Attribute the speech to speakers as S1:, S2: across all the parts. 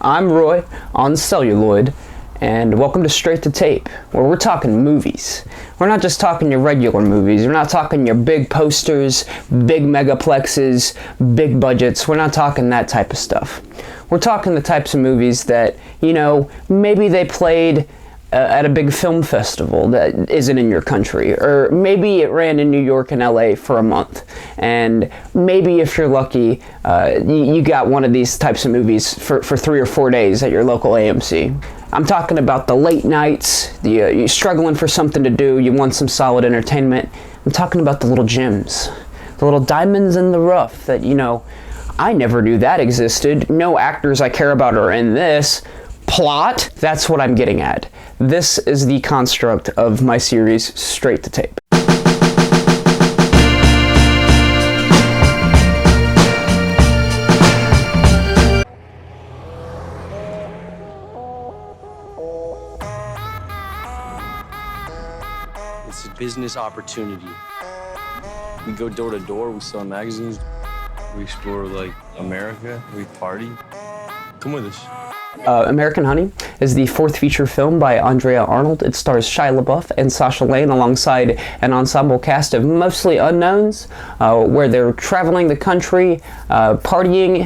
S1: I'm Roy on celluloid, and welcome to Straight to Tape, where we're talking movies. We're not just talking your regular movies. We're not talking your big posters, big megaplexes, big budgets. We're not talking that type of stuff. We're talking the types of movies that, maybe they played at a big film festival that isn't in your country, or maybe it ran in New York and LA for a month, and maybe if you're lucky, you got one of these types of movies for 3 or 4 days at your local AMC. I'm talking about the late nights, you're struggling for something to do, you want some solid entertainment. I'm talking about the little gems, the little diamonds in the rough that, I never knew that existed. No actors I care about are in this. Plot? That's what I'm getting at. This is the construct of my series, Straight to Tape.
S2: It's a business opportunity. We go door to door, we sell magazines, we explore America, we party. Come with us.
S1: American Honey is the fourth feature film by Andrea Arnolds. It stars Shia LaBeouf and Sasha Lane alongside an ensemble cast of mostly unknowns, where they're traveling the country, partying,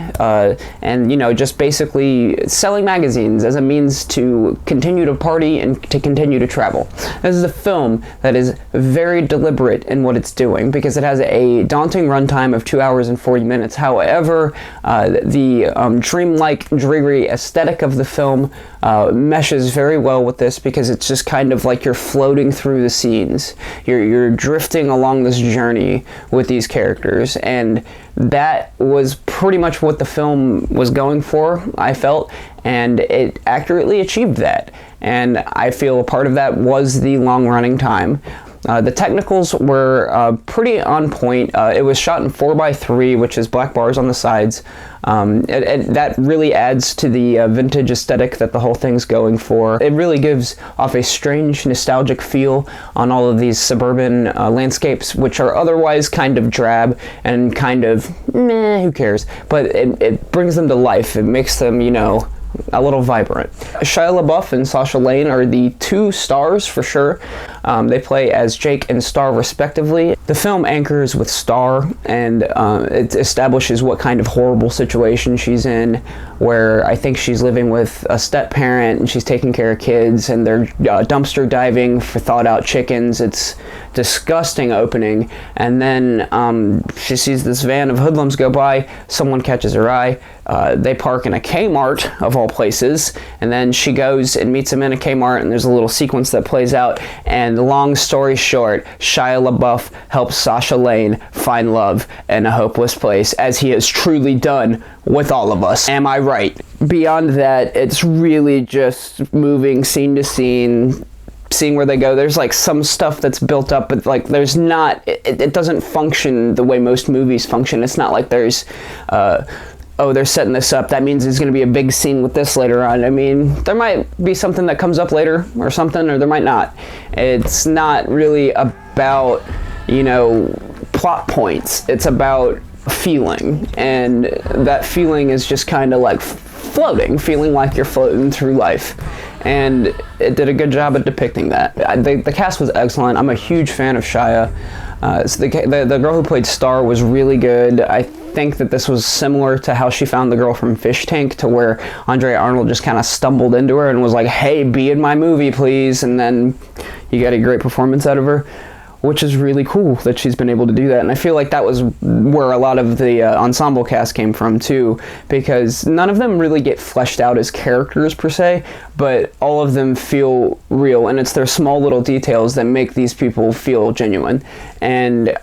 S1: and just basically selling magazines as a means to continue to party and to continue to travel. This is a film that is very deliberate in what it's doing because it has a daunting runtime of 2 hours and 40 minutes. However, the dreamlike, dreary aesthetic of the film meshes very well with this because it's just kind of like you're floating through the scenes. You're drifting along this journey with these characters, and that was pretty much what the film was going for, I felt, and it accurately achieved that. And I feel a part of that was the long-running time. The technicals were pretty on point. It was shot in 4:3, which is black bars on the sides. That really adds to the vintage aesthetic that the whole thing's going for. It really gives off a strange, nostalgic feel on all of these suburban landscapes, which are otherwise kind of drab and kind of, meh, who cares? But it brings them to life. It makes them, a little vibrant. Shia LaBeouf and Sasha Lane are the two stars for sure. They play as Jake and Star respectively. The film anchors with Star, and it establishes what kind of horrible situation she's in, where I think she's living with a step-parent and she's taking care of kids, and they're dumpster diving for thawed-out chickens. It's disgusting opening, and then she sees this van of hoodlums go by. Someone catches her eye. They park in a Kmart, of all places, and then she goes and meets him in a Kmart, and there's a little sequence that plays out, and long story short, Shia LaBeouf helps Sasha Lane find love in a hopeless place, as he has truly done with all of us. Am I right? Beyond that, it's really just moving scene to scene, seeing where they go. There's some stuff that's built up, but there's not, it doesn't function the way most movies function. It's not like there's they're setting this up, that means there's going to be a big scene with this later on. I mean, there might be something that comes up later or something, or there might not. It's not really about, plot points. It's about feeling, and that feeling is just kind of floating, feeling like you're floating through life. And it did a good job at depicting that. The cast was excellent. I'm a huge fan of Shia. So the girl who played Star was really good. I think that this was similar to how she found the girl from Fish Tank, to where Andrea Arnold just kind of stumbled into her and was like, hey, be in my movie, please. And then you got a great performance out of her, which is really cool that she's been able to do that. And I feel like that was where a lot of the ensemble cast came from too, because none of them really get fleshed out as characters per se, but all of them feel real, and it's their small little details that make these people feel genuine. And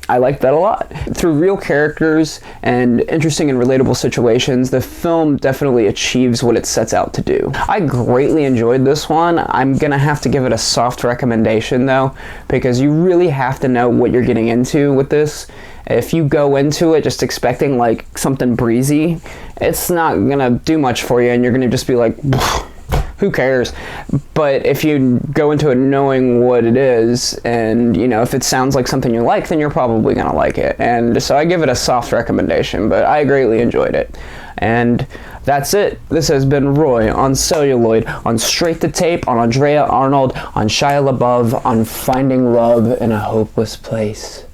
S1: I like that a lot. Through real characters and interesting and relatable situations, the film definitely achieves what it sets out to do. I greatly enjoyed this one. I'm gonna have to give it a soft recommendation though, because you really have to know what you're getting into with this. If you go into it just expecting something breezy, it's not gonna do much for you, and you're gonna just be like, who cares? But if you go into it knowing what it is, and if it sounds like something you like, then you're probably gonna like it. And so I give it a soft recommendation, but I greatly enjoyed it. And That's it. This has been Roy on Celluloid, on Straight to Tape, on Andrea Arnold, on Shia LaBeouf, on Finding Love in a Hopeless Place.